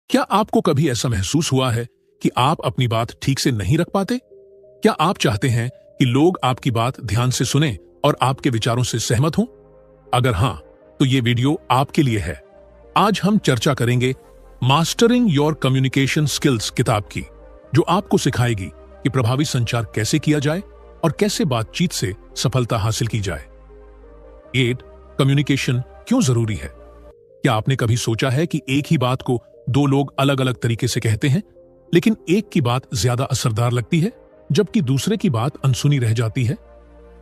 क्या आपको कभी ऐसा महसूस हुआ है कि आप अपनी बात ठीक से नहीं रख पाते? क्या आप चाहते हैं कि लोग आपकी बात ध्यान से सुनें और आपके विचारों से सहमत हों? अगर हां, तो ये वीडियो आपके लिए है। आज हम चर्चा करेंगे मास्टरिंग योर कम्युनिकेशन स्किल्स किताब की, जो आपको सिखाएगी कि प्रभावी संचार कैसे किया जाए और कैसे बातचीत से सफलता हासिल की जाए। 8. कम्युनिकेशन क्यों जरूरी है? क्या आपने कभी सोचा है कि एक ही बात को दो लोग अलग अलग तरीके से कहते हैं, लेकिन एक की बात ज्यादा असरदार लगती है जबकि दूसरे की बात अनसुनी रह जाती है?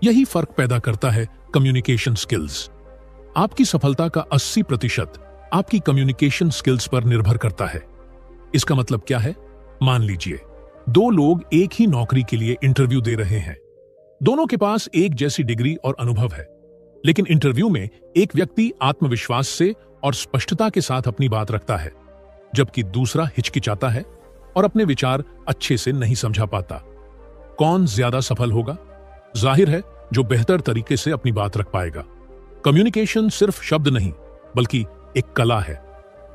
यही फर्क पैदा करता है कम्युनिकेशन स्किल्स। आपकी सफलता का 80% आपकी कम्युनिकेशन स्किल्स पर निर्भर करता है। इसका मतलब क्या है? मान लीजिए दो लोग एक ही नौकरी के लिए इंटरव्यू दे रहे हैं। दोनों के पास एक जैसी डिग्री और अनुभव है, लेकिन इंटरव्यू में एक व्यक्ति आत्मविश्वास से और स्पष्टता के साथ अपनी बात रखता है, जबकि दूसरा हिचकिचाता है और अपने विचार अच्छे से नहीं समझा पाता। कौन ज्यादा सफल होगा? जाहिर है, जो बेहतर तरीके से अपनी बात रख पाएगा। कम्युनिकेशन सिर्फ शब्द नहीं, बल्कि एक कला है।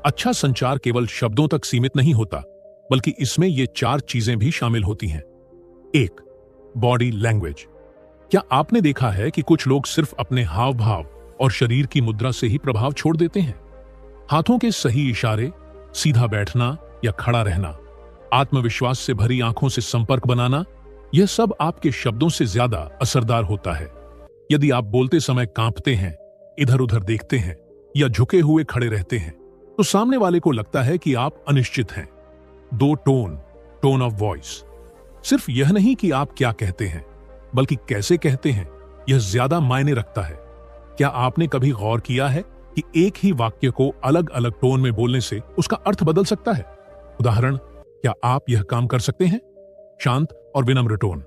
अच्छा संचार केवल शब्दों तक सीमित नहीं होता, बल्कि इसमें ये 4 चीजें भी शामिल होती हैं। 1. Body language. क्या आपने देखा है कि कुछ लोग सिर्फ अपने हाव भाव और शरीर की मुद्रा से ही प्रभाव छोड़ देते हैं? हाथों के सही इशारे, सीधा बैठना या खड़ा रहना, आत्मविश्वास से भरी आंखों से संपर्क बनाना, यह सब आपके शब्दों से ज्यादा असरदार होता है। यदि आप बोलते समय कांपते हैं, इधर उधर देखते हैं या झुके हुए खड़े रहते हैं, तो सामने वाले को लगता है कि आप अनिश्चित हैं। 2. Tone of voice. सिर्फ यह नहीं कि आप क्या कहते हैं, बल्कि कैसे कहते हैं, यह ज्यादा मायने रखता है। क्या आपने कभी गौर किया है कि एक ही वाक्य को अलग अलग टोन में बोलने से उसका अर्थ बदल सकता है? उदाहरण, क्या आप यह काम कर सकते हैं? शांत और विनम्र टोन।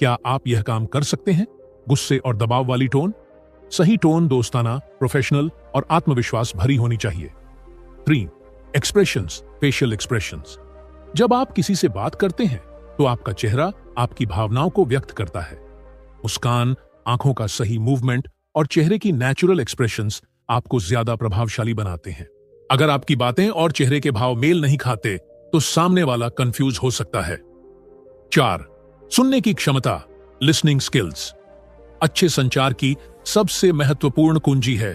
क्या आप यह काम कर सकते हैं? गुस्से और दबाव वाली टोन। सही टोन दोस्ताना, प्रोफेशनल और आत्मविश्वास भरी होनी चाहिए। 3. Expressions, facial expressions. जब आप किसी से बात करते हैं तो आपका चेहरा आपकी भावनाओं को व्यक्त करता है। मुस्कान, आंखों का सही मूवमेंट और चेहरे की नेचुरल एक्सप्रेशंस आपको ज्यादा प्रभावशाली बनाते हैं। अगर आपकी बातें और चेहरे के भाव मेल नहीं खाते, तो सामने वाला कंफ्यूज हो सकता है। 4. सुनने की क्षमता, लिसनिंग स्किल्स। अच्छे संचार की सबसे महत्वपूर्ण कुंजी है।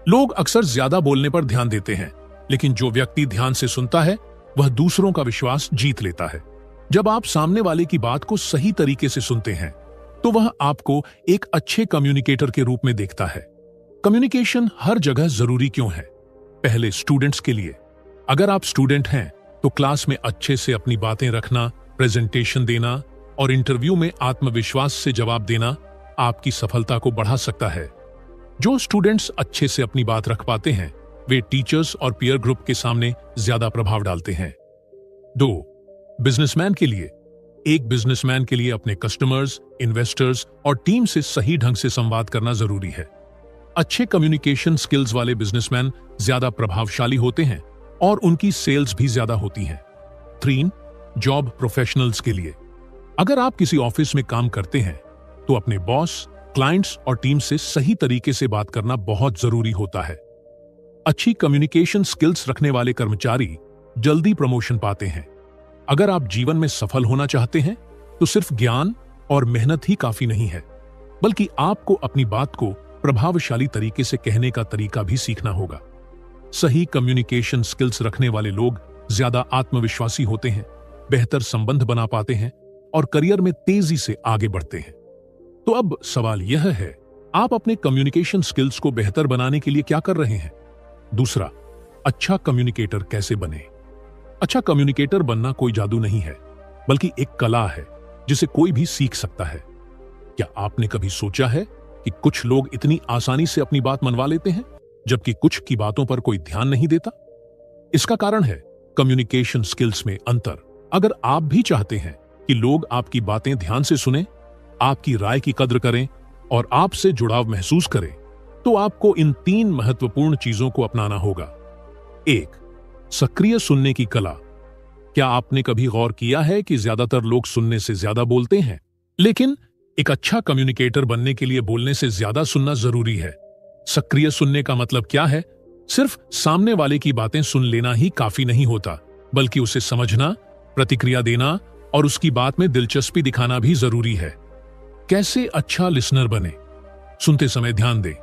लोग अक्सर ज्यादा बोलने पर ध्यान देते हैं, लेकिन जो व्यक्ति ध्यान से सुनता है वह दूसरों का विश्वास जीत लेता है। जब आप सामने वाले की बात को सही तरीके से सुनते हैं, तो वह आपको एक अच्छे कम्युनिकेटर के रूप में देखता है। कम्युनिकेशन हर जगह जरूरी क्यों है? पहले स्टूडेंट्स के लिए। अगर आप स्टूडेंट हैं तो क्लास में अच्छे से अपनी बातें रखना, प्रेजेंटेशन देना और इंटरव्यू में आत्मविश्वास से जवाब देना आपकी सफलता को बढ़ा सकता है। जो स्टूडेंट्स अच्छे से अपनी बात रख पाते हैं, वे टीचर्स और पीयर ग्रुप के सामने ज्यादा प्रभाव डालते हैं। 2. बिजनेसमैन के लिए। एक बिजनेसमैन के लिए अपने कस्टमर्स, इन्वेस्टर्स और टीम से सही ढंग से संवाद करना जरूरी है। अच्छे कम्युनिकेशन स्किल्स वाले बिजनेसमैन ज्यादा प्रभावशाली होते हैं और उनकी सेल्स भी ज्यादा होती हैं। 3. जॉब प्रोफेशनल्स के लिए। अगर आप किसी ऑफिस में काम करते हैं तो अपने बॉस, क्लाइंट्स और टीम से सही तरीके से बात करना बहुत जरूरी होता है। अच्छी कम्युनिकेशन स्किल्स रखने वाले कर्मचारी जल्दी प्रमोशन पाते हैं। अगर आप जीवन में सफल होना चाहते हैं तो सिर्फ ज्ञान और मेहनत ही काफी नहीं है, बल्कि आपको अपनी बात को प्रभावशाली तरीके से कहने का तरीका भी सीखना होगा। सही कम्युनिकेशन स्किल्स रखने वाले लोग ज्यादा आत्मविश्वासी होते हैं, बेहतर संबंध बना पाते हैं और करियर में तेजी से आगे बढ़ते हैं। तो अब सवाल यह है, आप अपने कम्युनिकेशन स्किल्स को बेहतर बनाने के लिए क्या कर रहे हैं? दूसरा, अच्छा कम्युनिकेटर कैसे बने? अच्छा कम्युनिकेटर बनना कोई जादू नहीं है, बल्कि एक कला है जिसे कोई भी सीख सकता है। क्या आपने कभी सोचा है कि कुछ लोग इतनी आसानी से अपनी बात मनवा लेते हैं, जबकि कुछ की बातों पर कोई ध्यान नहीं देता? इसका कारण है कम्युनिकेशन स्किल्स में अंतर। अगर आप भी चाहते हैं कि लोग आपकी बातें ध्यान से सुनें, आपकी राय की कद्र करें और आपसे जुड़ाव महसूस करें, तो आपको इन 3 महत्वपूर्ण चीजों को अपनाना होगा। 1. सक्रिय सुनने की कला। क्या आपने कभी गौर किया है कि ज्यादातर लोग सुनने से ज्यादा बोलते हैं, लेकिन एक अच्छा कम्युनिकेटर बनने के लिए बोलने से ज्यादा सुनना जरूरी है। सक्रिय सुनने का मतलब क्या है? सिर्फ सामने वाले की बातें सुन लेना ही काफी नहीं होता, बल्कि उसे समझना, प्रतिक्रिया देना और उसकी बात में दिलचस्पी दिखाना भी जरूरी है। कैसे अच्छा लिसनर बने? सुनते समय ध्यान दें।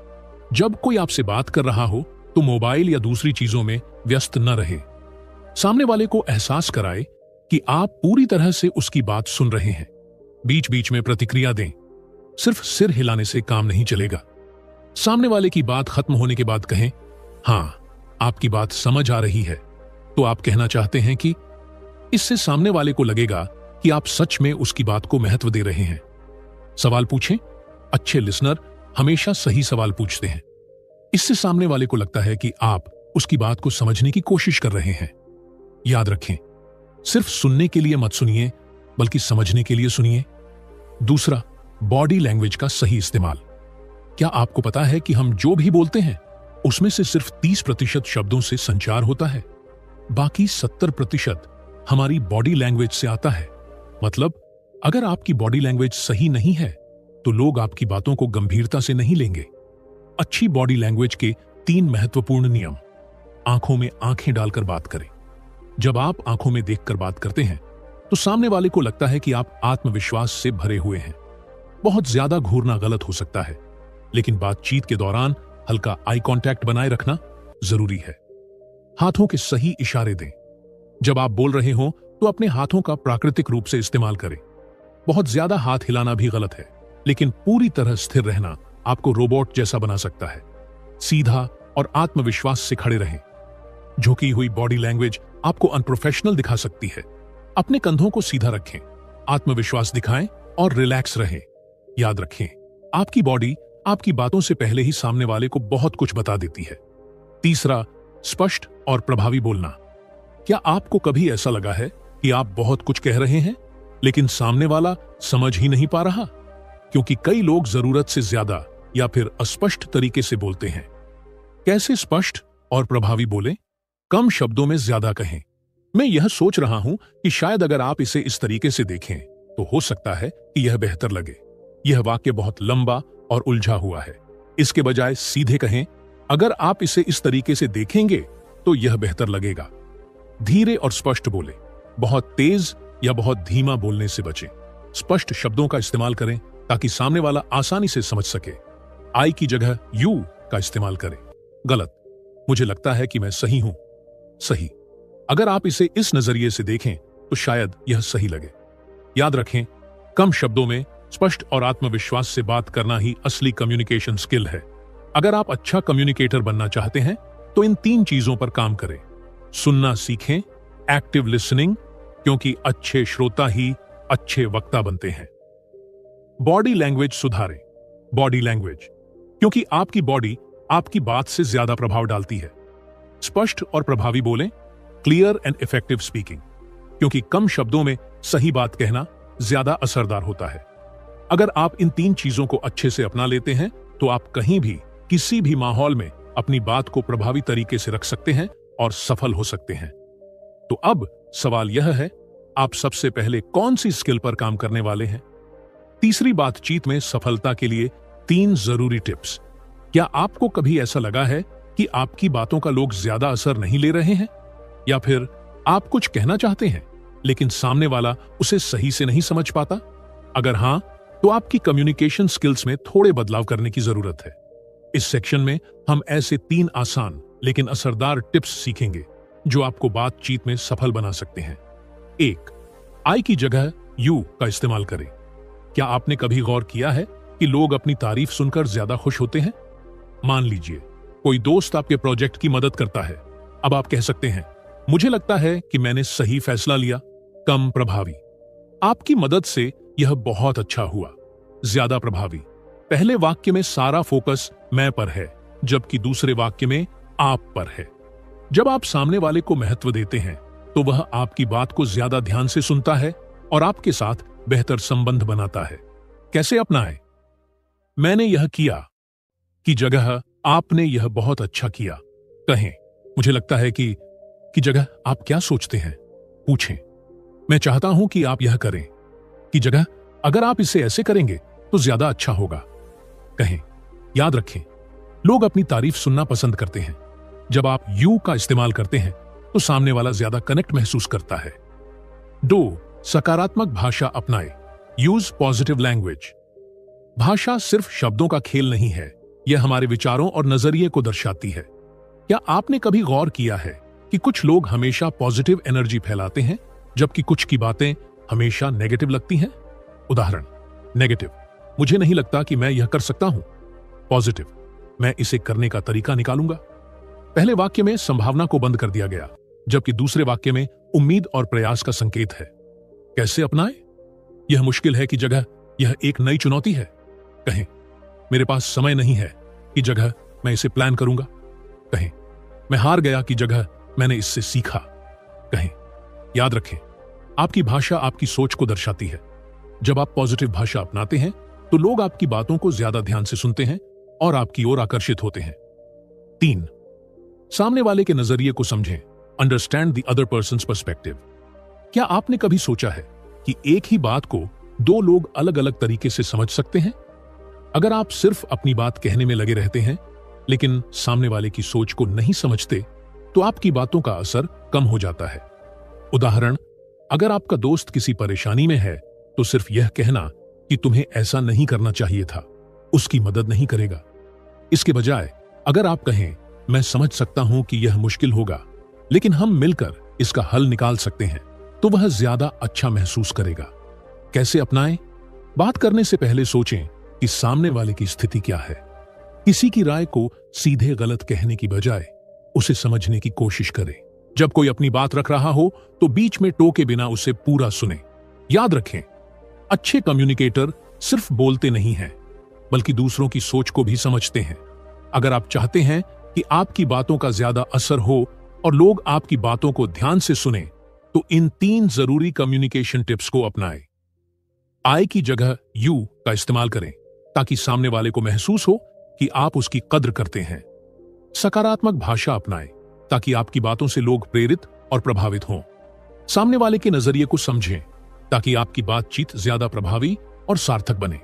जब कोई आपसे बात कर रहा हो तो मोबाइल या दूसरी चीजों में व्यस्त न रहे। सामने वाले को एहसास कराए कि आप पूरी तरह से उसकी बात सुन रहे हैं। बीच बीच में प्रतिक्रिया दें। सिर्फ सिर हिलाने से काम नहीं चलेगा। सामने वाले की बात खत्म होने के बाद कहें, हाँ, आपकी बात समझ आ रही है। तो आप कहना चाहते हैं कि इससे सामने वाले को लगेगा कि आप सच में उसकी बात को महत्व दे रहे हैं। सवाल पूछें। अच्छे लिसनर हमेशा सही सवाल पूछते हैं। इससे सामने वाले को लगता है कि आप उसकी बात को समझने की कोशिश कर रहे हैं। याद रखें, सिर्फ सुनने के लिए मत सुनिए, बल्कि समझने के लिए सुनिए। दूसरा, बॉडी लैंग्वेज का सही इस्तेमाल। क्या आपको पता है कि हम जो भी बोलते हैं उसमें से सिर्फ 30% शब्दों से संचार होता है, बाकी 70% हमारी बॉडी लैंग्वेज से आता है। मतलब अगर आपकी बॉडी लैंग्वेज सही नहीं है तो लोग आपकी बातों को गंभीरता से नहीं लेंगे। अच्छी बॉडी लैंग्वेज के 3 महत्वपूर्ण नियम। आंखों में आंखें डालकर बात करें। जब आप आंखों में देखकर बात करते हैं तो सामने वाले को लगता है कि आप आत्मविश्वास से भरे हुए हैं। बहुत ज्यादा घूरना गलत हो सकता है, लेकिन बातचीत के दौरान हल्का आई कांटेक्ट बनाए रखना जरूरी है। हाथों के सही इशारे दें। जब आप बोल रहे हो तो अपने हाथों का प्राकृतिक रूप से इस्तेमाल करें। बहुत ज्यादा हाथ हिलाना भी गलत है, लेकिन पूरी तरह स्थिर रहना आपको रोबोट जैसा बना सकता है। सीधा और आत्मविश्वास से खड़े रहें। झुकी हुई बॉडी लैंग्वेज आपको अनप्रोफेशनल दिखा सकती है। अपने कंधों को सीधा रखें, आत्मविश्वास दिखाएं और रिलैक्स रहें। याद रखें, आपकी बॉडी आपकी बातों से पहले ही सामने वाले को बहुत कुछ बता देती है। तीसरा, स्पष्ट और प्रभावी बोलना। क्या आपको कभी ऐसा लगा है कि आप बहुत कुछ कह रहे हैं लेकिन सामने वाला समझ ही नहीं पा रहा? क्योंकि कई लोग जरूरत से ज्यादा या फिर अस्पष्ट तरीके से बोलते हैं। कैसे स्पष्ट और प्रभावी बोलें? कम शब्दों में ज्यादा कहें। मैं यह सोच रहा हूं कि शायद अगर आप इसे इस तरीके से देखें तो हो सकता है कि यह बेहतर लगे। यह वाक्य बहुत लंबा और उलझा हुआ है। इसके बजाय सीधे कहें, अगर आप इसे इस तरीके से देखेंगे तो यह बेहतर लगेगा। धीरे और स्पष्ट बोले। बहुत तेज या बहुत धीमा बोलने से बचें। स्पष्ट शब्दों का इस्तेमाल करें ताकि सामने वाला आसानी से समझ सके। आई की जगह यू का इस्तेमाल करें। गलत। मुझे लगता है कि मैं सही हूं। सही। अगर आप इसे इस नजरिए से देखें तो शायद यह सही लगे। याद रखें, कम शब्दों में स्पष्ट और आत्मविश्वास से बात करना ही असली कम्युनिकेशन स्किल है। अगर आप अच्छा कम्युनिकेटर बनना चाहते हैं तो इन 3 चीजों पर काम करें। सुनना सीखें, एक्टिव लिसनिंग, क्योंकि अच्छे श्रोता ही अच्छे वक्ता बनते हैं। बॉडी लैंग्वेज सुधारें। बॉडी लैंग्वेज, क्योंकि आपकी बॉडी आपकी बात से ज्यादा प्रभाव डालती है। स्पष्ट और प्रभावी बोलें। क्लियर एंड इफेक्टिव स्पीकिंग, क्योंकि कम शब्दों में सही बात कहना ज्यादा असरदार होता है। अगर आप इन 3 चीजों को अच्छे से अपना लेते हैं तो आप कहीं भी किसी भी माहौल में अपनी बात को प्रभावी तरीके से रख सकते हैं और सफल हो सकते हैं। तो अब सवाल यह है, आप सबसे पहले कौन सी स्किल पर काम करने वाले हैं? तीसरी बातचीत में सफलता के लिए 3 जरूरी टिप्स। क्या आपको कभी ऐसा लगा है कि आपकी बातों का लोग ज्यादा असर नहीं ले रहे हैं? या फिर आप कुछ कहना चाहते हैं लेकिन सामने वाला उसे सही से नहीं समझ पाता? अगर हां, तो आपकी कम्युनिकेशन स्किल्स में थोड़े बदलाव करने की जरूरत है। इस सेक्शन में हम ऐसे 3 आसान लेकिन असरदार टिप्स सीखेंगे जो आपको बातचीत में सफल बना सकते हैं। 1, आई की जगह यू का इस्तेमाल करें। क्या आपने कभी गौर किया है कि लोग अपनी तारीफ सुनकर ज्यादा खुश होते हैं? मान लीजिए कोई दोस्त आपके प्रोजेक्ट की मदद करता है। अब आप कह सकते हैं, मुझे लगता है कि मैंने सही फैसला लिया। कम प्रभावी। आपकी मदद से यह बहुत अच्छा हुआ। ज्यादा प्रभावी। पहले वाक्य में सारा फोकस मैं पर है, जबकि दूसरे वाक्य में आप पर है। जब आप सामने वाले को महत्व देते हैं तो वह आपकी बात को ज्यादा ध्यान से सुनता है और आपके साथ बेहतर संबंध बनाता है। कैसे अपनाएं? मैंने यह किया की जगह आपने यह बहुत अच्छा किया कहें। मुझे लगता है कि जगह आप क्या सोचते हैं पूछें। मैं चाहता हूं कि आप यह करें की जगह अगर आप इसे ऐसे करेंगे तो ज्यादा अच्छा होगा कहें। याद रखें, लोग अपनी तारीफ सुनना पसंद करते हैं। जब आप यू का इस्तेमाल करते हैं तो सामने वाला ज्यादा कनेक्ट महसूस करता है। 2. सकारात्मक भाषा अपनाएं। Use positive language. भाषा सिर्फ शब्दों का खेल नहीं है, यह हमारे विचारों और नजरिए को दर्शाती है। क्या आपने कभी गौर किया है कि कुछ लोग हमेशा पॉजिटिव एनर्जी फैलाते हैं, जबकि कुछ की बातें हमेशा नेगेटिव लगती हैं? उदाहरण: नेगेटिव, मुझे नहीं लगता कि मैं यह कर सकता हूं। पॉजिटिव, मैं इसे करने का तरीका निकालूंगा। पहले वाक्य में संभावना को बंद कर दिया गया, जबकि दूसरे वाक्य में उम्मीद और प्रयास का संकेत है। कैसे अपनाएं? यह मुश्किल है की जगह यह एक नई चुनौती है। कहें, मेरे पास समय नहीं है की जगह मैं इसे प्लान करूंगा। कहें, मैं हार गया की जगह मैंने इससे सीखा। कहें, याद रखें, आपकी भाषा आपकी सोच को दर्शाती है। जब आप पॉजिटिव भाषा अपनाते हैं तो लोग आपकी बातों को ज्यादा ध्यान से सुनते हैं और आपकी ओर आकर्षित होते हैं। 3. सामने वाले के नजरिए को समझें। Understand the other persons perspective. क्या आपने कभी सोचा है कि एक ही बात को दो लोग अलग अलग तरीके से समझ सकते हैं? अगर आप सिर्फ अपनी बात कहने में लगे रहते हैं लेकिन सामने वाले की सोच को नहीं समझते, तो आपकी बातों का असर कम हो जाता है। उदाहरण: अगर आपका दोस्त किसी परेशानी में है तो सिर्फ यह कहना कि तुम्हें ऐसा नहीं करना चाहिए था उसकी मदद नहीं करेगा। इसके बजाय अगर आप कहें, मैं समझ सकता हूं कि यह मुश्किल होगा, लेकिन हम मिलकर इसका हल निकाल सकते हैं, तो वह ज्यादा अच्छा महसूस करेगा। कैसे अपनाएं? बात करने से पहले सोचें कि सामने वाले की स्थिति क्या है। किसी की राय को सीधे गलत कहने की बजाय उसे समझने की कोशिश करें। जब कोई अपनी बात रख रहा हो तो बीच में टोके बिना उसे पूरा सुने। याद रखें, अच्छे कम्युनिकेटर सिर्फ बोलते नहीं हैं, बल्कि दूसरों की सोच को भी समझते हैं। अगर आप चाहते हैं कि आपकी बातों का ज्यादा असर हो और लोग आपकी बातों को ध्यान से सुने, तो इन 3 जरूरी कम्युनिकेशन टिप्स को अपनाएं। आई की जगह यू का इस्तेमाल करें ताकि सामने वाले को महसूस हो कि आप उसकी कद्र करते हैं। सकारात्मक भाषा अपनाएं ताकि आपकी बातों से लोग प्रेरित और प्रभावित हों। सामने वाले के नजरिए को समझें ताकि आपकी बातचीत ज्यादा प्रभावी और सार्थक बने।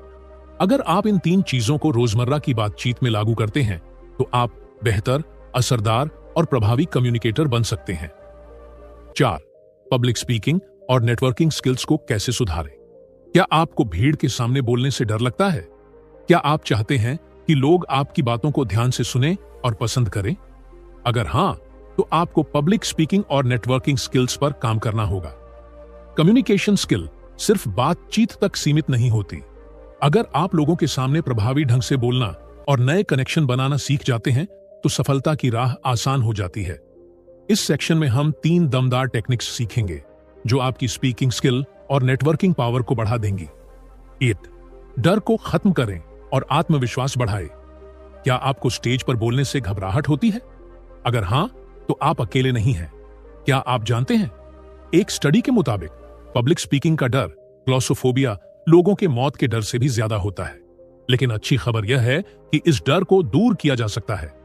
अगर आप इन 3 चीजों को रोजमर्रा की बातचीत में लागू करते हैं तो आप बेहतर, असरदार और प्रभावी कम्युनिकेटर बन सकते हैं। 4. पब्लिक स्पीकिंग और नेटवर्किंग स्किल्स को कैसे सुधारें? क्या आपको भीड़ के सामने बोलने से डर लगता है? क्या आप चाहते हैं कि लोग आपकी बातों को ध्यान से सुने और पसंद करें? अगर हां, तो आपको पब्लिक स्पीकिंग और नेटवर्किंग स्किल्स पर काम करना होगा। कम्युनिकेशन स्किल सिर्फ बातचीत तक सीमित नहीं होती। अगर आप लोगों के सामने प्रभावी ढंग से बोलना और नए कनेक्शन बनाना सीख जाते हैं तो सफलता की राह आसान हो जाती है। इस सेक्शन में हम 3 दमदार टेक्निक्स सीखेंगे जो आपकी स्पीकिंग स्किल और नेटवर्किंग पावर को बढ़ा देंगी। 8. डर को खत्म करें और आत्मविश्वास बढ़ाएं। क्या आपको स्टेज पर बोलने से घबराहट होती है? अगर हां, तो आप अकेले नहीं हैं। क्या आप जानते हैं, एक स्टडी के मुताबिक पब्लिक स्पीकिंग का डर, क्लॉसोफोबिया, लोगों के मौत के डर से भी ज्यादा होता है। लेकिन अच्छी खबर यह है कि इस डर को दूर किया जा सकता है।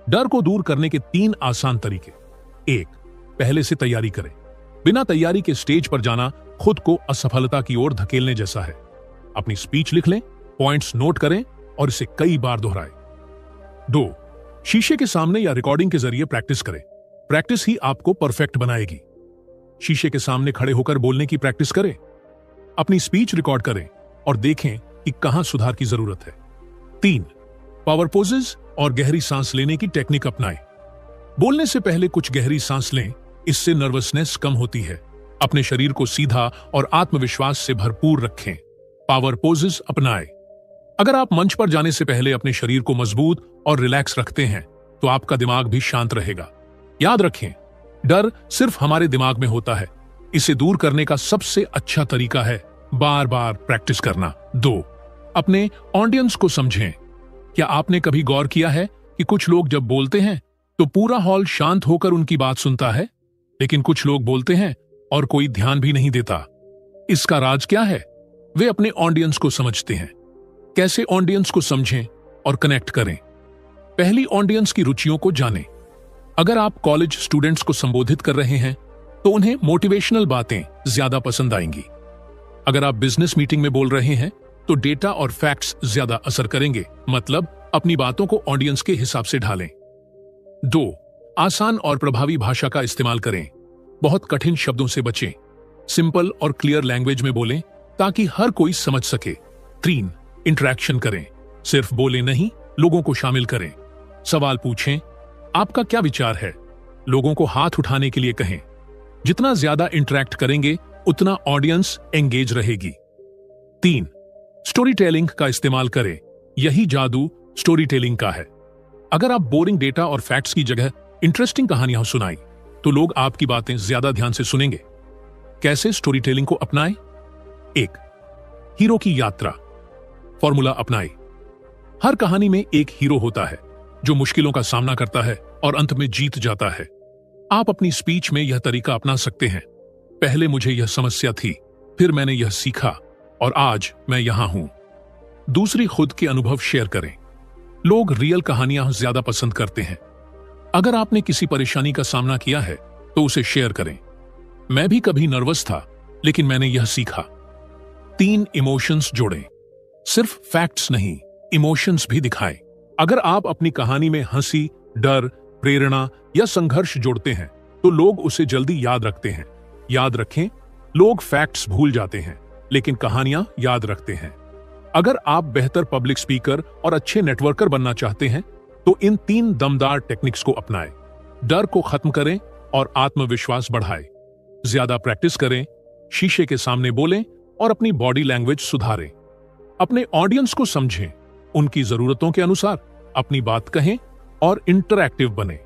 डर को दूर करने के 3 आसान तरीके। 1. पहले से तैयारी करें। बिना तैयारी के स्टेज पर जाना खुद को असफलता की ओर धकेलने जैसा है। अपनी स्पीच लिख लें, पॉइंट्स नोट करें और इसे कई बार दोहराएं। 2. शीशे के सामने या रिकॉर्डिंग के जरिए प्रैक्टिस करें। प्रैक्टिस ही आपको परफेक्ट बनाएगी। शीशे के सामने खड़े होकर बोलने की प्रैक्टिस करें। अपनी स्पीच रिकॉर्ड करें और देखें कि कहां सुधार की जरूरत है। 3. पावर पोजेस और गहरी सांस लेने की टेक्निक अपनाएं। बोलने से पहले कुछ गहरी सांस लें, इससे नर्वसनेस कम होती है। अपने शरीर को सीधा और आत्मविश्वास से भरपूर रखें। पावर पोजेस अपनाएं। अगर आप मंच पर जाने से पहले अपने शरीर को मजबूत और रिलैक्स रखते हैं तो आपका दिमाग भी शांत रहेगा। याद रखें, डर सिर्फ हमारे दिमाग में होता है। इसे दूर करने का सबसे अच्छा तरीका है बार बार प्रैक्टिस करना। 2. अपने ऑडियंस को समझें। क्या आपने कभी गौर किया है कि कुछ लोग जब बोलते हैं तो पूरा हॉल शांत होकर उनकी बात सुनता है, लेकिन कुछ लोग बोलते हैं और कोई ध्यान भी नहीं देता? इसका राज क्या है? वे अपने ऑडियंस को समझते हैं। कैसे ऑडियंस को समझें और कनेक्ट करें? पहली, ऑडियंस की रुचियों को जानें। अगर आप कॉलेज स्टूडेंट्स को संबोधित कर रहे हैं तो उन्हें मोटिवेशनल बातें ज्यादा पसंद आएंगी। अगर आप बिजनेस मीटिंग में बोल रहे हैं तो डेटा और फैक्ट्स ज्यादा असर करेंगे। मतलब अपनी बातों को ऑडियंस के हिसाब से ढालें। 2. आसान और प्रभावी भाषा का इस्तेमाल करें। बहुत कठिन शब्दों से बचें। सिंपल और क्लियर लैंग्वेज में बोलें ताकि हर कोई समझ सके। 3. इंटरेक्शन करें। सिर्फ बोले नहीं, लोगों को शामिल करें। सवाल पूछें, आपका क्या विचार है? लोगों को हाथ उठाने के लिए कहें। जितना ज्यादा इंटरेक्ट करेंगे उतना ऑडियंस एंगेज रहेगी। 3. स्टोरी टेलिंग का इस्तेमाल करें। यही जादू स्टोरी टेलिंग का है। अगर आप बोरिंग डेटा और फैक्ट्स की जगह इंटरेस्टिंग कहानियां सुनाई तो लोग आपकी बातें ज्यादा ध्यान से सुनेंगे। कैसे स्टोरी टेलिंग को अपनाएं? 1. हीरो की यात्रा फॉर्मूला अपनाएं। हर कहानी में एक हीरो होता है जो मुश्किलों का सामना करता है और अंत में जीत जाता है। आप अपनी स्पीच में यह तरीका अपना सकते हैं। पहले मुझे यह समस्या थी, फिर मैंने यह सीखा और आज मैं यहां हूं। दूसरी, खुद के अनुभव शेयर करें। लोग रियल कहानियां ज्यादा पसंद करते हैं। अगर आपने किसी परेशानी का सामना किया है तो उसे शेयर करें। मैं भी कभी नर्वस था, लेकिन मैंने यह सीखा। 3. इमोशंस जोड़ें। सिर्फ फैक्ट्स नहीं, इमोशंस भी दिखाएं। अगर आप अपनी कहानी में हंसी, डर, प्रेरणा या संघर्ष जोड़ते हैं तो लोग उसे जल्दी याद रखते हैं। याद रखें, लोग फैक्ट्स भूल जाते हैं लेकिन कहानियां याद रखते हैं। अगर आप बेहतर पब्लिक स्पीकर और अच्छे नेटवर्कर बनना चाहते हैं तो इन 3 दमदार टेक्निक्स को अपनाएं। डर को खत्म करें और आत्मविश्वास बढ़ाएं। ज्यादा प्रैक्टिस करें, शीशे के सामने बोलें और अपनी बॉडी लैंग्वेज सुधारें। अपने ऑडियंस को समझें, उनकी जरूरतों के अनुसार अपनी बात कहें और इंटरैक्टिव बने।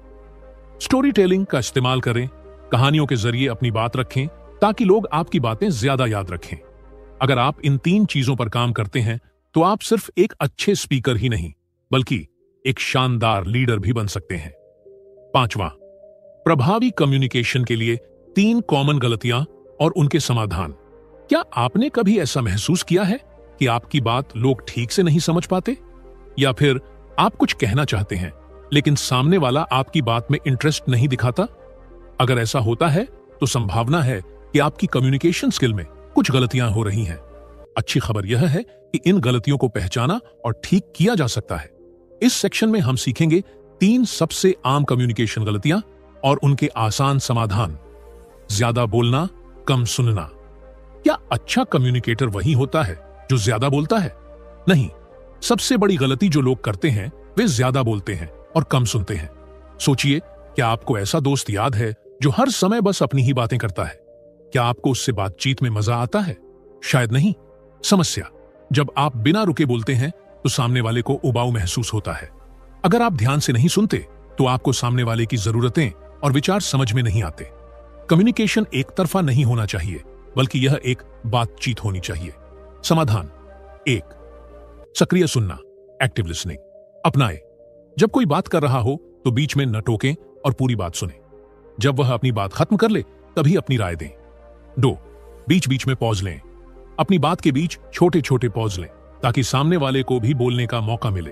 स्टोरी टेलिंग का इस्तेमाल करें। कहानियों के जरिए अपनी बात रखें ताकि लोग आपकी बातें ज्यादा याद रखें। अगर आप इन 3 चीजों पर काम करते हैं तो आप सिर्फ एक अच्छे स्पीकर ही नहीं बल्कि एक शानदार लीडर भी बन सकते हैं। 5वां, प्रभावी कम्युनिकेशन के लिए 3 कॉमन गलतियां और उनके समाधान। क्या आपने कभी ऐसा महसूस किया है कि आपकी बात लोग ठीक से नहीं समझ पाते, या फिर आप कुछ कहना चाहते हैं लेकिन सामने वाला आपकी बात में इंटरेस्ट नहीं दिखाता? अगर ऐसा होता है तो संभावना है कि आपकी कम्युनिकेशन स्किल में कुछ गलतियां हो रही हैं। अच्छी खबर यह है कि इन गलतियों को पहचाना और ठीक किया जा सकता है। इस सेक्शन में हम सीखेंगे 3 सबसे आम कम्युनिकेशन गलतियां और उनके आसान समाधान। ज्यादा बोलना, कम सुनना। क्या अच्छा कम्युनिकेटर वही होता है जो ज्यादा बोलता है? नहीं, सबसे बड़ी गलती जो लोग करते हैं वे ज्यादा बोलते हैं और कम सुनते हैं। सोचिए, क्या आपको ऐसा दोस्त याद है जो हर समय बस अपनी ही बातें करता है? क्या आपको उससे बातचीत में मजा आता है? शायद नहीं। समस्या, जब आप बिना रुके बोलते हैं तो सामने वाले को उबाऊ महसूस होता है। अगर आप ध्यान से नहीं सुनते तो आपको सामने वाले की जरूरतें और विचार समझ में नहीं आते। कम्युनिकेशन एक तरफा नहीं होना चाहिए बल्कि यह एक बातचीत होनी चाहिए। समाधान 1. सक्रिय सुनना, एक्टिव लिसनिंग अपनाएं। जब कोई बात कर रहा हो तो बीच में न टोकें और पूरी बात सुनें। जब वह अपनी बात खत्म कर ले तभी अपनी राय दें। 2. बीच बीच में पॉज लें। अपनी बात के बीच छोटे छोटे पॉज लें ताकि सामने वाले को भी बोलने का मौका मिले।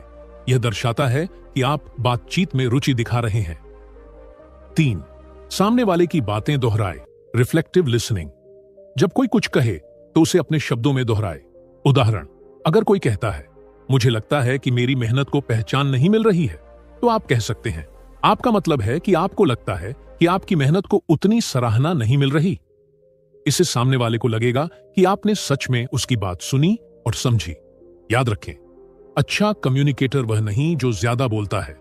यह दर्शाता है कि आप बातचीत में रुचि दिखा रहे हैं। 3. सामने वाले की बातें दोहराए, रिफ्लेक्टिव लिसनिंग। जब कोई कुछ कहे तो उसे अपने शब्दों में दोहराए। उदाहरण, अगर कोई कहता है, मुझे लगता है कि मेरी मेहनत को पहचान नहीं मिल रही है, तो आप कह सकते हैं, आपका मतलब है कि आपको लगता है कि आपकी मेहनत को उतनी सराहना नहीं मिल रही। इससे सामने वाले को लगेगा कि आपने सच में उसकी बात सुनी और समझी। याद रखें, अच्छा कम्युनिकेटर वह नहीं जो ज्यादा बोलता है,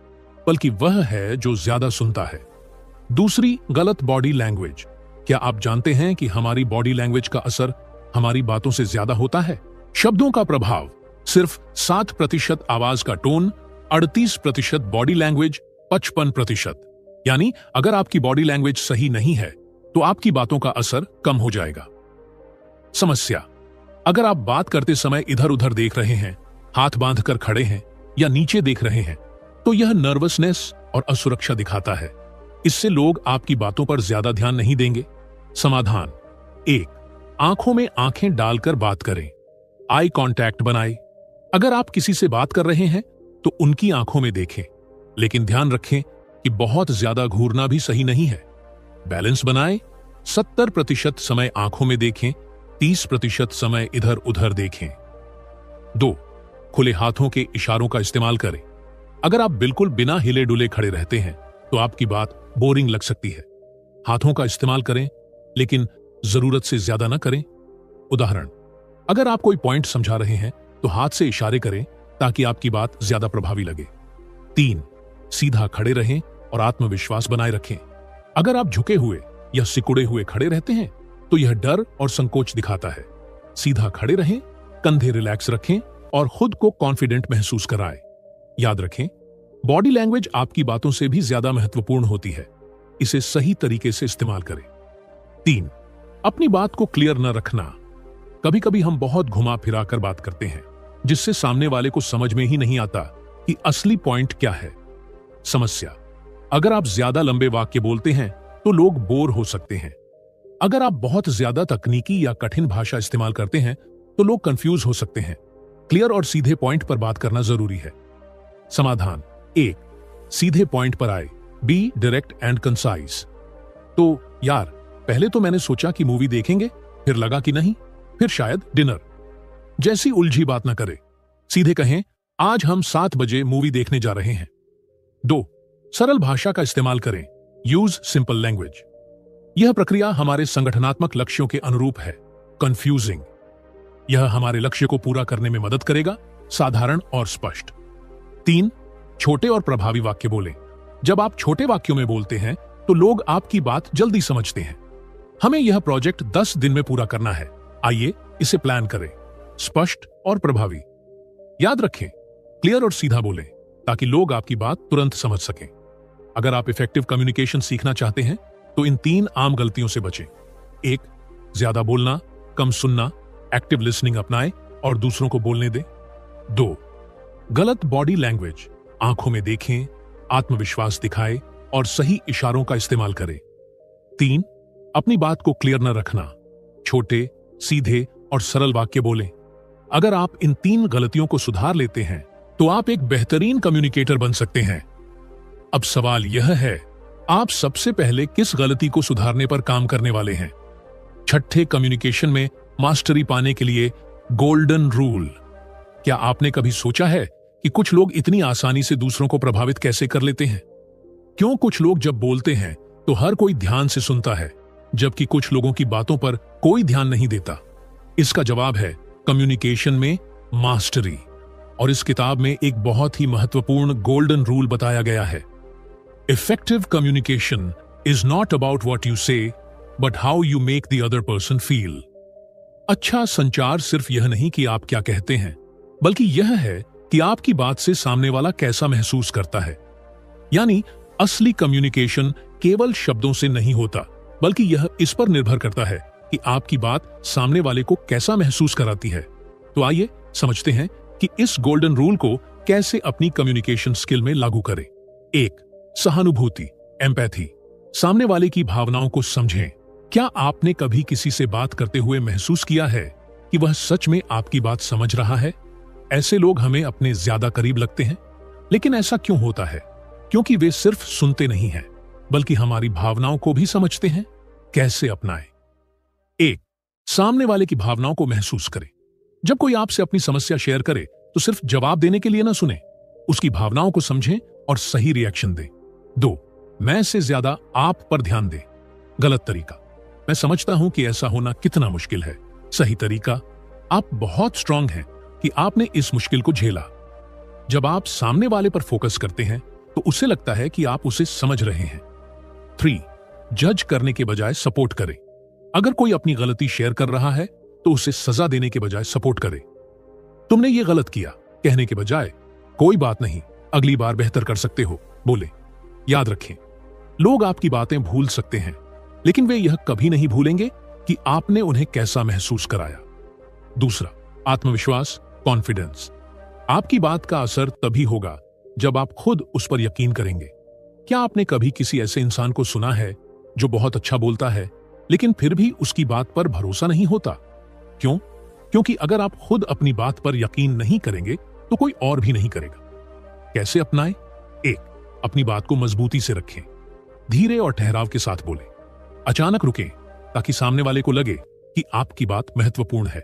बल्कि वह है जो ज्यादा सुनता है। दूसरी, गलत बॉडी लैंग्वेज। क्या आप जानते हैं कि हमारी बॉडी लैंग्वेज का असर हमारी बातों से ज्यादा होता है? शब्दों का प्रभाव सिर्फ 7% आवाज का टोन, 38% बॉडी लैंग्वेज, 55%। यानी अगर आपकी बॉडी लैंग्वेज सही नहीं है तो आपकी बातों का असर कम हो जाएगा। समस्या, अगर आप बात करते समय इधर उधर देख रहे हैं, हाथ बांधकर खड़े हैं या नीचे देख रहे हैं तो यह नर्वसनेस और असुरक्षा दिखाता है। इससे लोग आपकी बातों पर ज्यादा ध्यान नहीं देंगे। समाधान 1. आंखों में आंखें डालकर बात करें, आई कांटेक्ट बनाएं। अगर आप किसी से बात कर रहे हैं तो उनकी आंखों में देखें, लेकिन ध्यान रखें कि बहुत ज्यादा घूरना भी सही नहीं है। बैलेंस बनाएं, 70% समय आंखों में देखें, 30% समय इधर उधर देखें। 2. खुले हाथों के इशारों का इस्तेमाल करें। अगर आप बिल्कुल बिना हिले डुले खड़े रहते हैं तो आपकी बात बोरिंग लग सकती है। हाथों का इस्तेमाल करें, लेकिन जरूरत से ज्यादा न करें। उदाहरण, अगर आप कोई पॉइंट समझा रहे हैं तो हाथ से इशारे करें ताकि आपकी बात ज्यादा प्रभावी लगे। 3. सीधा खड़े रहें और आत्मविश्वास बनाए रखें। अगर आप झुके हुए या सिकुड़े हुए खड़े रहते हैं तो यह डर और संकोच दिखाता है। सीधा खड़े रहें, कंधे रिलैक्स रखें और खुद को कॉन्फिडेंट महसूस कराएं। याद रखें, बॉडी लैंग्वेज आपकी बातों से भी ज्यादा महत्वपूर्ण होती है। इसे सही तरीके से इस्तेमाल करें। 3. अपनी बात को क्लियर न रखना। कभी कभी हम बहुत घुमा फिरा कर बात करते हैं, जिससे सामने वाले को समझ में ही नहीं आता कि असली पॉइंट क्या है। समस्या, अगर आप ज्यादा लंबे वाक्य बोलते हैं तो लोग बोर हो सकते हैं। अगर आप बहुत ज्यादा तकनीकी या कठिन भाषा इस्तेमाल करते हैं तो लोग कंफ्यूज हो सकते हैं। क्लियर और सीधे पॉइंट पर बात करना जरूरी है। समाधान 1. सीधे पॉइंट पर आए। Be direct and concise. तो यार, पहले तो मैंने सोचा कि मूवी देखेंगे, फिर लगा कि नहीं, फिर शायद डिनर। जैसी उलझी बात ना करें। सीधे कहें, आज हम 7 बजे मूवी देखने जा रहे हैं। 2. सरल भाषा का इस्तेमाल करें। Use simple language. यह प्रक्रिया हमारे संगठनात्मक लक्ष्यों के अनुरूप है। कंफ्यूजिंग। यह हमारे लक्ष्य को पूरा करने में मदद करेगा। साधारण और स्पष्ट। 3. छोटे और प्रभावी वाक्य बोलें। जब आप छोटे वाक्यों में बोलते हैं तो लोग आपकी बात जल्दी समझते हैं। हमें यह प्रोजेक्ट 10 दिन में पूरा करना है, आइए इसे प्लान करें। स्पष्ट और प्रभावी। याद रखें, क्लियर और सीधा बोलें ताकि लोग आपकी बात तुरंत समझ सकें। अगर आप इफेक्टिव कम्युनिकेशन सीखना चाहते हैं तो इन 3 आम गलतियों से बचें। 1. ज्यादा बोलना, कम सुनना, एक्टिव लिसनिंग अपनाएं और दूसरों को बोलने दें। 2. गलत बॉडी लैंग्वेज। आंखों में देखें, आत्मविश्वास दिखाएं और सही इशारों का इस्तेमाल करें। 3. अपनी बात को क्लियर न रखना। छोटे, सीधे और सरल वाक्य बोलें। अगर आप इन 3 गलतियों को सुधार लेते हैं तो आप एक बेहतरीन कम्युनिकेटर बन सकते हैं। अब सवाल यह है, आप सबसे पहले किस गलती को सुधारने पर काम करने वाले हैं? छठे कम्युनिकेशन में मास्टरी पाने के लिए गोल्डन रूल। क्या आपने कभी सोचा है कि कुछ लोग इतनी आसानी से दूसरों को प्रभावित कैसे कर लेते हैं? क्यों कुछ लोग जब बोलते हैं तो हर कोई ध्यान से सुनता है, जबकि कुछ लोगों की बातों पर कोई ध्यान नहीं देता? इसका जवाब है कम्युनिकेशन में मास्टरी। और इस किताब में एक बहुत ही महत्वपूर्ण गोल्डन रूल बताया गया है। Effective communication is not about what you say, but how you make the other person feel. अच्छा संचार सिर्फ यह नहीं कि आप क्या कहते हैं, बल्कि यह है कि आपकी बात से सामने वाला कैसा महसूस करता है। यानी असली कम्युनिकेशन केवल शब्दों से नहीं होता, बल्कि यह इस पर निर्भर करता है कि आपकी बात सामने वाले को कैसा महसूस कराती है। तो आइए समझते हैं कि इस गोल्डन रूल को कैसे अपनी कम्युनिकेशन स्किल में लागू करें। 1. सहानुभूति, एम्पैथी। सामने वाले की भावनाओं को समझें। क्या आपने कभी किसी से बात करते हुए महसूस किया है कि वह सच में आपकी बात समझ रहा है? ऐसे लोग हमें अपने ज्यादा करीब लगते हैं। लेकिन ऐसा क्यों होता है? क्योंकि वे सिर्फ सुनते नहीं हैं, बल्कि हमारी भावनाओं को भी समझते हैं। कैसे अपनाएं? 1. सामने वाले की भावनाओं को महसूस करें। जब कोई आपसे अपनी समस्या शेयर करे तो सिर्फ जवाब देने के लिए ना सुने, उसकी भावनाओं को समझें और सही रिएक्शन दें। 2. मैं से ज्यादा आप पर ध्यान दें। गलत तरीका। मैं समझता हूं कि ऐसा होना कितना मुश्किल है। सही तरीका, आप बहुत स्ट्रांग हैं कि आपने इस मुश्किल को झेला। जब आप सामने वाले पर फोकस करते हैं तो उसे लगता है कि आप उसे समझ रहे हैं। 3. जज करने के बजाय सपोर्ट करें। अगर कोई अपनी गलती शेयर कर रहा है तो उसे सजा देने के बजाय सपोर्ट करें। तुमने ये गलत किया कहने के बजाय कोई बात नहीं, अगली बार बेहतर कर सकते हो बोले। याद रखें, लोग आपकी बातें भूल सकते हैं, लेकिन वे यह कभी नहीं भूलेंगे कि आपने उन्हें कैसा महसूस कराया। दूसरा, आत्मविश्वास, कॉन्फिडेंस। आपकी बात का असर तभी होगा जब आप खुद उस पर यकीन करेंगे। क्या आपने कभी किसी ऐसे इंसान को सुना है जो बहुत अच्छा बोलता है लेकिन फिर भी उसकी बात पर भरोसा नहीं होता? क्यों? क्योंकि अगर आप खुद अपनी बात पर यकीन नहीं करेंगे तो कोई और भी नहीं करेगा। कैसे अपनाएं? 1. अपनी बात को मजबूती से रखें। धीरे और ठहराव के साथ बोलें। अचानक रुकें ताकि सामने वाले को लगे कि आपकी बात महत्वपूर्ण है।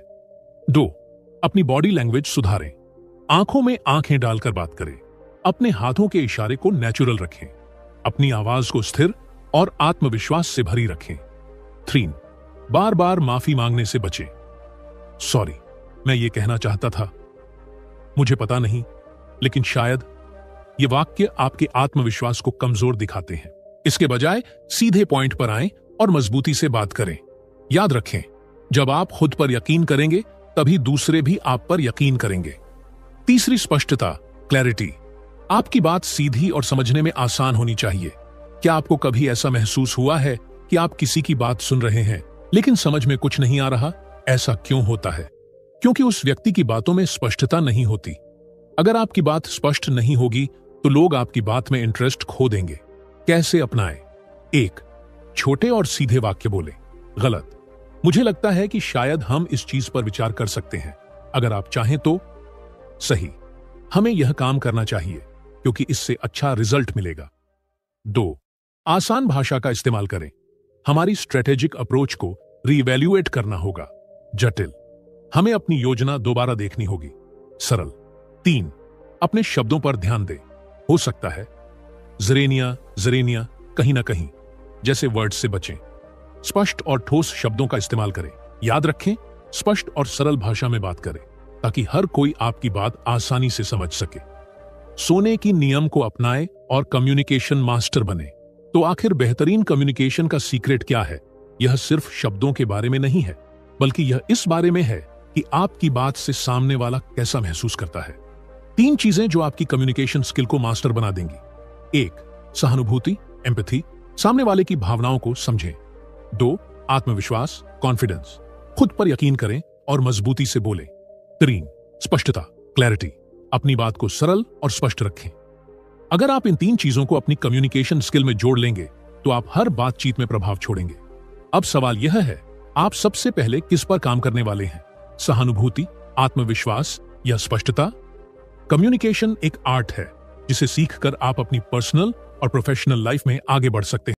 2. अपनी बॉडी लैंग्वेज सुधारें। आंखों में आंखें डालकर बात करें। अपने हाथों के इशारे को नेचुरल रखें। अपनी आवाज को स्थिर और आत्मविश्वास से भरी रखें। 3. बार बार माफी मांगने से बचें। सॉरी, मैं ये कहना चाहता था, मुझे पता नहीं, लेकिन शायद ये वाक्य आपके आत्मविश्वास को कमजोर दिखाते हैं। इसके बजाय सीधे पॉइंट पर आएं और मजबूती से बात करें। याद रखें, जब आप खुद पर यकीन करेंगे तभी दूसरे भी आप पर यकीन करेंगे। 3. स्पष्टता, क्लैरिटी। आपकी बात सीधी और समझने में आसान होनी चाहिए। क्या आपको कभी ऐसा महसूस हुआ है कि आप किसी की बात सुन रहे हैं लेकिन समझ में कुछ नहीं आ रहा? ऐसा क्यों होता है? क्योंकि उस व्यक्ति की बातों में स्पष्टता नहीं होती। अगर आपकी बात स्पष्ट नहीं होगी तो लोग आपकी बात में इंटरेस्ट खो देंगे। कैसे अपनाएं? 1. छोटे और सीधे वाक्य बोलें। गलत, मुझे लगता है कि शायद हम इस चीज पर विचार कर सकते हैं, अगर आप चाहें तो। सही, हमें यह काम करना चाहिए क्योंकि इससे अच्छा रिजल्ट मिलेगा। 2. आसान भाषा का इस्तेमाल करें। हमारी स्ट्रेटेजिक अप्रोच को रीवैल्यूएट करना होगा। जटिल, हमें अपनी योजना दोबारा देखनी होगी। सरल। 3. अपने शब्दों पर ध्यान दें। हो सकता है जरेनिया कहीं ना कहीं जैसे वर्ड से बचें। स्पष्ट और ठोस शब्दों का इस्तेमाल करें। याद रखें, स्पष्ट और सरल भाषा में बात करें ताकि हर कोई आपकी बात आसानी से समझ सके। सोने की नियम को अपनाएं और कम्युनिकेशन मास्टर बने। तो आखिर बेहतरीन कम्युनिकेशन का सीक्रेट क्या है? यह सिर्फ शब्दों के बारे में नहीं है, बल्कि यह इस बारे में है कि आपकी बात से सामने वाला कैसा महसूस करता है। 3 चीजें जो आपकी कम्युनिकेशन स्किल को मास्टर बना देंगी। 1. सहानुभूति, एम्पैथी, सामने वाले की भावनाओं को समझें। 2. आत्मविश्वास, कॉन्फिडेंस, खुद पर यकीन करें और मजबूती से बोलें। 3. स्पष्टता, क्लैरिटी, अपनी बात को सरल और स्पष्ट रखें। अगर आप इन 3 चीजों को अपनी कम्युनिकेशन स्किल में जोड़ लेंगे तो आप हर बातचीत में प्रभाव छोड़ेंगे। अब सवाल यह है, आप सबसे पहले किस पर काम करने वाले हैं? सहानुभूति, आत्मविश्वास या स्पष्टता? कम्युनिकेशन एक आर्ट है जिसे सीखकर आप अपनी पर्सनल और प्रोफेशनल लाइफ में आगे बढ़ सकते हैं।